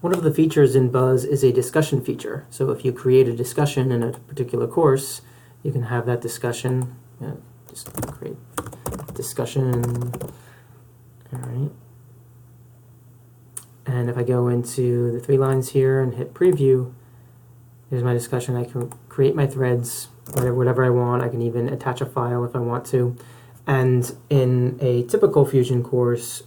One of the features in Buzz is a discussion feature. So if you create a discussion in a particular course, you can have that discussion. Just create discussion. All right. And if I go into the 3 lines here and hit preview, here's my discussion. I can create my threads, whatever I want. I can even attach a file if I want to. And in a typical Fusion course,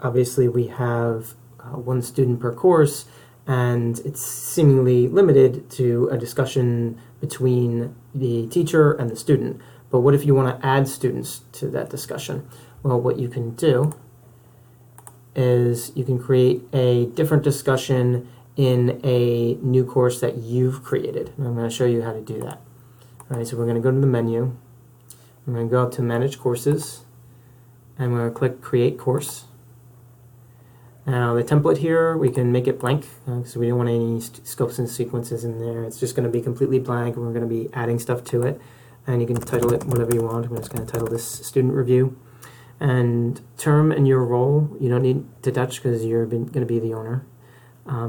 obviously we have 1 student per course, and it's seemingly limited to a discussion between the teacher and the student. But what if you want to add students to that discussion? Well, what you can do is you can create a different discussion in a new course that you've created. And I'm going to show you how to do that. All right, so we're going to go to the menu. I'm going to go up to Manage Courses, and we're going to click Create Course. Now the template here, we can make it blank, because we don't want any scopes and sequences in there. It's just going to be completely blank, and we're going to be adding stuff to it. And you can title it whatever you want. I'm just going to title this Student Review. And term and your role, you don't need to touch because you're going to be the owner.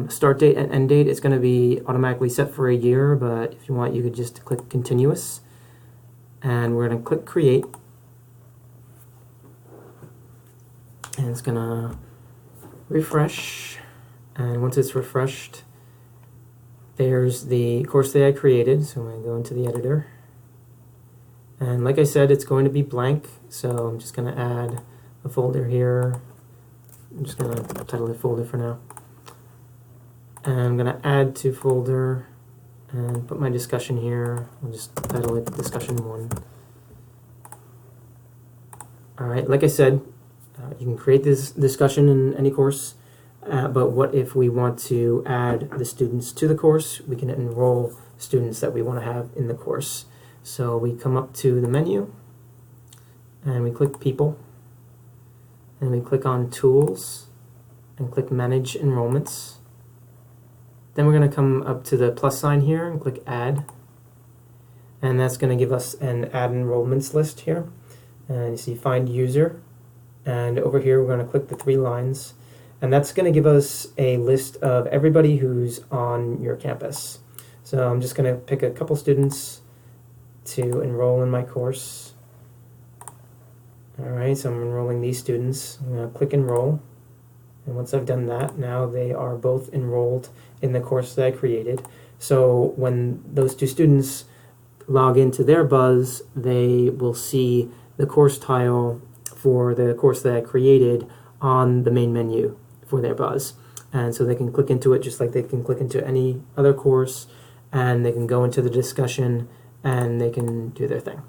Start date and end date is going to be automatically set for a year, but if you want, you could just click Continuous. And we're going to click Create. And it's going to refresh. And once it's refreshed, there's the course that I created. So I'm going to go into the editor. And like I said, it's going to be blank, so I'm just going to add a folder here. I'm just going to title it folder for now. And I'm going to add to folder and put my discussion here. I'll just title it Discussion 1. Alright, like I said, you can create this discussion in any course, but what if we want to add the students to the course? We can enroll students that we want to have in the course. So we come up to the menu, and we click People, and we click on Tools, and click Manage Enrollments. Then we're going to come up to the plus sign here and click Add, and that's going to give us an Add Enrollments list here. And you see Find User, and over here we're going to click the 3 lines, and that's going to give us a list of everybody who's on your campus. So I'm just going to pick a couple students to enroll in my course. Alright, so I'm enrolling these students. I'm going to click Enroll, and once I've done that, now they are both enrolled in the course that I created. So when those 2 students log into their Buzz, they will see the course tile for the course that I created on the main menu for their Buzz. And so they can click into it just like they can click into any other course, and they can go into the discussion and they can do their thing.